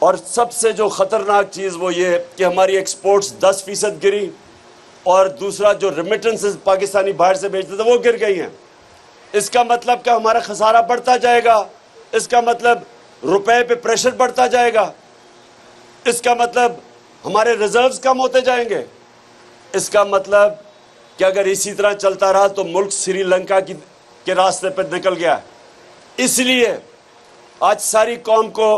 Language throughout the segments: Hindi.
और सबसे जो ख़तरनाक चीज़ वो ये कि हमारी एक्सपोर्ट्स 10% गिरी और दूसरा जो रेमिटेंसेस पाकिस्तानी बाहर से भेजते थे वो गिर गई हैं। इसका मतलब कि हमारा खसारा बढ़ता जाएगा, इसका मतलब रुपए पे प्रेशर बढ़ता जाएगा, इसका मतलब हमारे रिजर्व्स कम होते जाएंगे, इसका मतलब कि अगर इसी तरह चलता रहा तो मुल्क श्रीलंका के रास्ते पर निकल गया। इसलिए आज सारी कौम को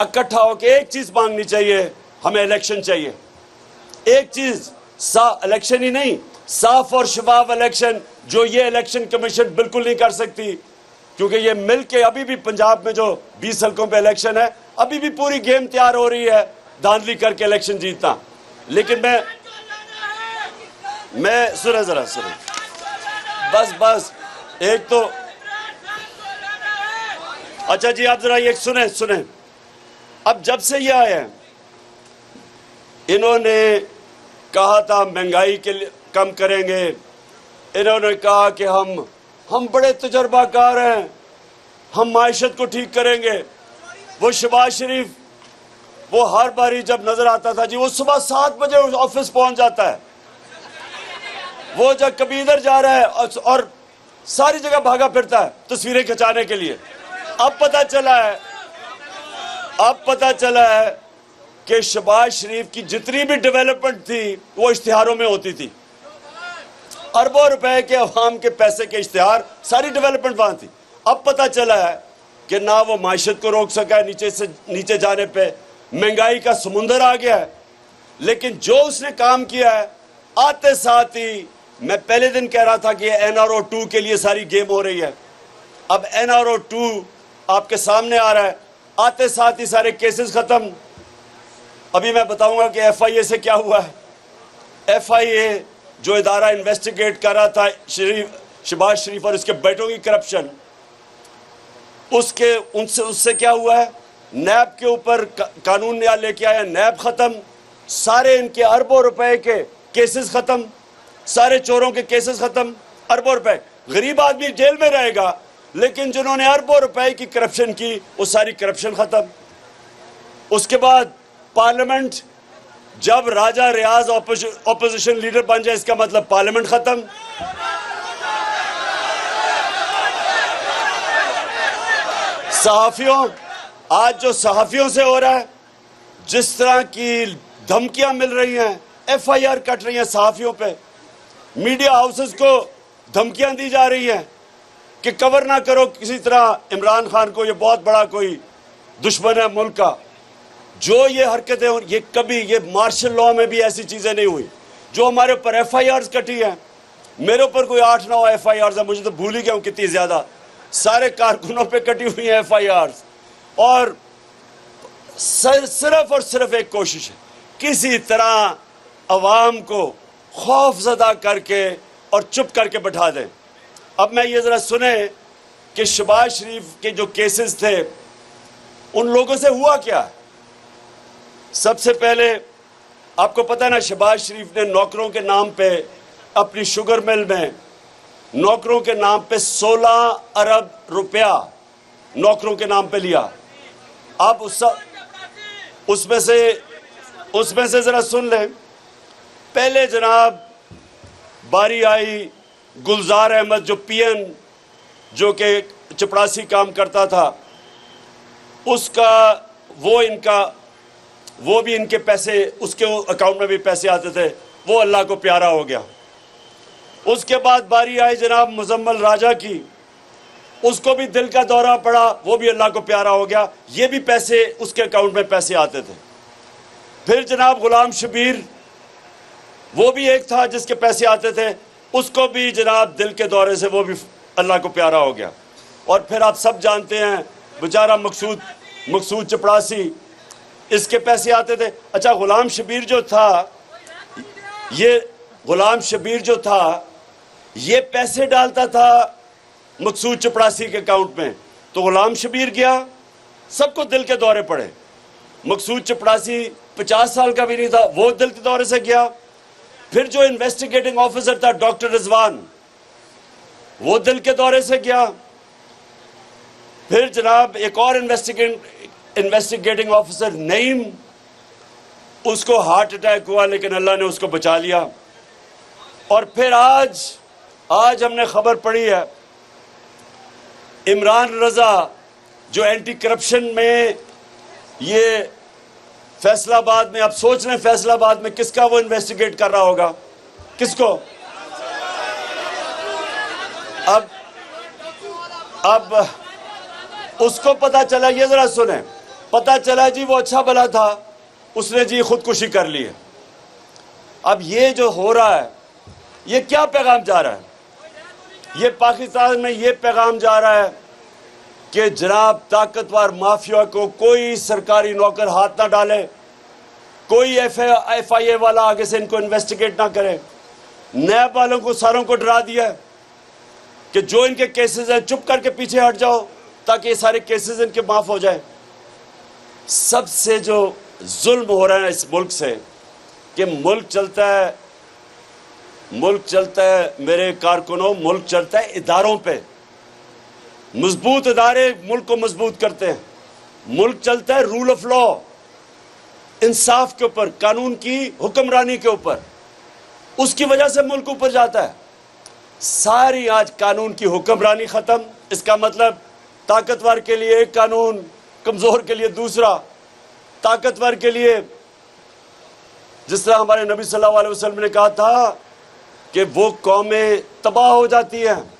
इकट्ठा होकर एक चीज़ मांगनी चाहिए, हमें इलेक्शन चाहिए। एक चीज़, इलेक्शन ही नहीं, साफ और शफाफ इलेक्शन, जो ये इलेक्शन कमीशन बिल्कुल नहीं कर सकती, क्योंकि ये मिल के अभी भी पंजाब में जो 20 हल्कों पे इलेक्शन है, अभी भी पूरी गेम तैयार हो रही है धांधली करके इलेक्शन जीतना। लेकिन मैं सुने जरा सुने, बस एक तो अच्छा जी, आप जरा ये सुने। अब जब से ये आए हैं, इन्होंने कहा था महंगाई के लिए कम करेंगे, इन्होंने कहा कि हम बड़े तजर्बाकार हैं, हम माइशत को ठीक करेंगे। वो शहबाज शरीफ, वो हर बारी जब नजर आता था जी, वो सुबह 7 बजे ऑफिस पहुंच जाता है, वो जब कभी इधर जा रहा है और सारी जगह भागा फिरता है तस्वीरें खिंचाने के लिए। अब पता चला है कि शहबाज शरीफ की जितनी भी डेवलपमेंट थी वो इश्तिहारों में होती थी। अरबों रुपए के अवाम के पैसे के इश्तिहार, सारी डेवलपमेंट वहां थी। अब पता चला है कि ना वो माइशत को रोक सका है, नीचे जाने पे महंगाई का समुंदर आ गया है। लेकिन जो उसने काम किया है, आते साथ ही मैं पहले दिन कह रहा था कि NRO 2 के लिए सारी गेम हो रही है। अब NRO 2 आपके सामने आ रहा है, आते साथ ही सारे केसेस खत्म। अभी मैं बताऊंगा कि FIA से क्या हुआ है। FIA जो इदारा इन्वेस्टिगेट कर रहा था शहबाज शरीफ और उसके बेटों की करप्शन, उससे क्या हुआ है, नैब के ऊपर कानून नया लेके आया, नैब खत्म, सारे इनके अरबों रुपए के केसेस खत्म, सारे चोरों के केसेस खत्म, अरबों रुपए। गरीब आदमी जेल में रहेगा, लेकिन जिन्होंने अरबों रुपए की करप्शन की वो सारी करप्शन खत्म। उसके बाद पार्लियामेंट, जब राजा रियाज ऑपोजिशन लीडर बन जाए, इसका मतलब पार्लियामेंट खत्म। सहाफियों, आज जो सहाफियों से हो रहा है, जिस तरह की धमकियां मिल रही हैं, FIR कट रही हैं सहाफियों पे, मीडिया हाउसेस को धमकियां दी जा रही हैं कि कवर ना करो किसी तरह इमरान खान को, ये बहुत बड़ा कोई दुश्मन है मुल्क का। जो ये हरकतें, ये कभी, ये मार्शल लॉ में भी ऐसी चीजें नहीं हुई। जो हमारे ऊपर FIRs कटी हैं, मेरे ऊपर कोई 8-9 FIRs है, मुझे तो भूल ही गया हूं कितनी ज्यादा, सारे कारकुनों पे कटी हुई हैं FIRs। और सिर्फ और सिर्फ एक कोशिश है, किसी तरह अवाम को खौफजदा करके और चुप करके बैठा दें। अब मैं ये जरा सुने कि शहबाज शरीफ के जो केसेस थे, उन लोगों से हुआ क्या। सबसे पहले आपको पता है ना, शहबाज शरीफ ने नौकरों के नाम पे अपनी शुगर मिल में नौकरों के नाम पे 16 अरब रुपया नौकरों के नाम पे लिया। आप उसमें से जरा सुन लें। पहले जनाब बारी आई गुलजार अहमद, जो PN, जो कि चपरासी काम करता था, उसका वो भी इनके पैसे, उसके अकाउंट में भी पैसे आते थे, वो अल्लाह को प्यारा हो गया। उसके बाद बारी आई जनाब मुजम्मल राजा की, उसको भी दिल का दौरा पड़ा, वो भी अल्लाह को प्यारा हो गया, ये भी पैसे, उसके अकाउंट में पैसे आते थे। फिर जनाब गुलाम शबीर, वो भी एक था जिसके पैसे आते थे, उसको भी जनाब दिल के दौरे से वो भी अल्लाह को प्यारा हो गया। और फिर आप सब जानते हैं बेचारा मकसूद चपड़ासी, इसके पैसे आते थे। अच्छा, गुलाम शबीर जो था ये पैसे डालता था मकसूद चपड़ासी के अकाउंट में, तो गुलाम शबीर गया, सबको दिल के दौरे पड़े। मकसूद चपड़ासी 50 साल का भी नहीं था, वो दिल के दौरे से गया। फिर जो इन्वेस्टिगेटिंग ऑफिसर था डॉक्टर रिजवान, वो दिल के दौरे से गया। फिर जनाब एक और इन्वेस्टिगेटिंग ऑफिसर नईम, उसको हार्ट अटैक हुआ लेकिन अल्लाह ने उसको बचा लिया। और फिर आज हमने खबर पढ़ी है इमरान रजा जो एंटी करप्शन में ये फैसलाबाद में, आप सोच लें फैसलाबाद में किसका वो इन्वेस्टिगेट कर रहा होगा, किसको? अब उसको पता चला, ये जरा सुने, पता चला जी वो अच्छा भला था, उसने जी खुदकुशी कर ली है। अब ये जो हो रहा है ये क्या पैगाम जा रहा है? ये पाकिस्तान में ये पैगाम जा रहा है कि जनाब ताकतवर माफिया को कोई सरकारी नौकर हाथ ना डाले, कोई FIA वाला आगे से इनको इन्वेस्टिगेट ना करे। नैब वालों को सारों को डरा दिया कि जो इनके केसेस हैं चुप करके पीछे हट जाओ ताकि ये सारे केसेस इनके माफ हो जाए। सबसे जो जुल्म हो रहा है इस मुल्क से कि मुल्क चलता है मेरे कारकुनों, मुल्क चलता है इदारों पे। मजबूत इदारे मुल्क को मजबूत करते हैं। मुल्क चलता है रूल ऑफ लॉ, इंसाफ के ऊपर, कानून की हुक्मरानी के ऊपर। उसकी वजह से मुल्क ऊपर जाता है। सारी आज कानून की हुक्मरानी खत्म। इसका मतलब ताकतवर के लिए एक कानून, कमजोर के लिए दूसरा। ताकतवर के लिए जिस तरह हमारे नबी सल्लल्लाहु अलैहि वसल्लम ने कहा था कि वो कौमें तबाह हो जाती हैं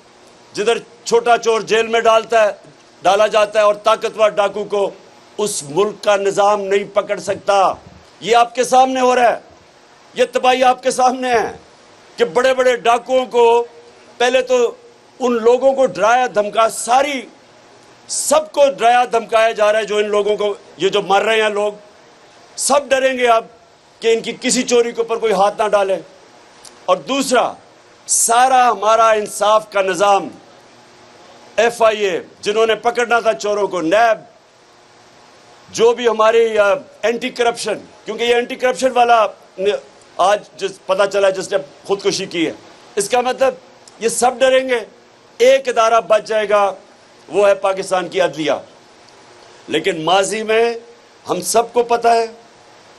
जिधर छोटा चोर जेल में डाला जाता है और ताकतवर डाकू को उस मुल्क का निज़ाम नहीं पकड़ सकता। ये आपके सामने हो रहा है, ये तबाही आपके सामने है कि बड़े बड़े डाकुओं को पहले तो उन लोगों को डराया धमका, सबको डराया धमकाया जा रहा है। जो इन लोगों को, ये जो मर रहे हैं लोग, सब डरेंगे अब कि इनकी किसी चोरी के ऊपर कोई हाथ ना डाले। और दूसरा, सारा हमारा इंसाफ का निज़ाम, FIA जिन्होंने पकड़ना था चोरों को, नैब, जो भी हमारी एंटी करप्शन, क्योंकि ये एंटी करप्शन वाला आज पता चला जिसने खुदकुशी की है, इसका मतलब ये सब डरेंगे। एक इदारा बच जाएगा, वो है पाकिस्तान की अदलिया। लेकिन माजी में हम सबको पता है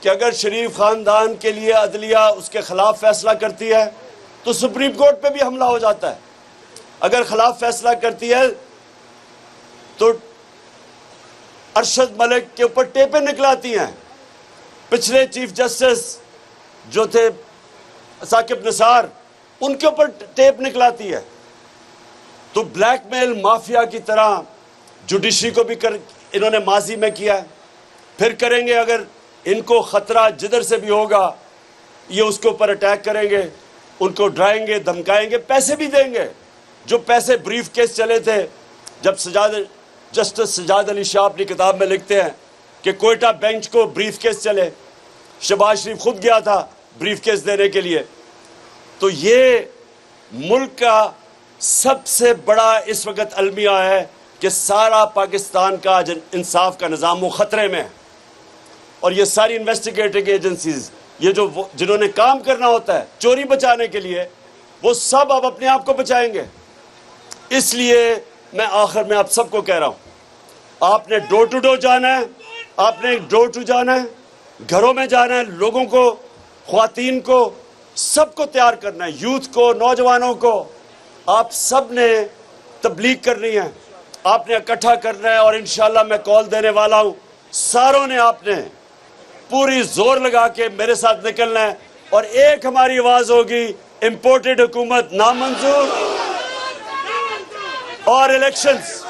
कि अगर शरीफ खानदान के लिए अदलिया उसके खिलाफ फैसला करती है तो सुप्रीम कोर्ट पे भी हमला हो जाता है। अगर खिलाफ फैसला करती है तो अरशद मलिक के ऊपर टेपें निकलाती हैं। पिछले चीफ जस्टिस जो थे साकिब निसार, उनके ऊपर टेप निकलाती है। तो ब्लैकमेल माफिया की तरह जुडिशरी को भी इन्होंने माजी में किया है, फिर करेंगे। अगर इनको खतरा जिधर से भी होगा ये उसके ऊपर अटैक करेंगे, उनको डराएंगे, धमकाएंगे, पैसे भी देंगे। जो पैसे ब्रीफ केस चले थे, जब जस्टिस सजाद अली शाह अपनी किताब में लिखते हैं कि कोयटा बेंच को ब्रीफ केस चले, शहबाज शरीफ खुद गया था ब्रीफ केस देने के लिए। तो ये मुल्क का सबसे बड़ा इस वक्त अलमिया है कि सारा पाकिस्तान का इंसाफ का निज़ाम वो ख़तरे में है। और ये सारी इन्वेस्टिगेटिंग एजेंसीज, ये जो जिन्होंने काम करना होता है चोरी बचाने के लिए, वो सब अब अपने आप को बचाएंगे। इसलिए मैं आखिर में आप सबको कह रहा हूँ, आपने डोर टू डोर जाना है, आपने डोर टू जाना है, घरों में जाना है, लोगों को, ख्वातीन को, सबको तैयार करना है, यूथ को, नौजवानों को। आप सब ने तबलीग करनी है, आपने इकट्ठा करना है। और इंशाल्लाह मैं कॉल देने वाला हूँ, सारों ने आपने पूरी जोर लगा के मेरे साथ निकलना है। और एक हमारी आवाज होगी, इंपोर्टेड हुकूमत नामंजूर और इलेक्शंस।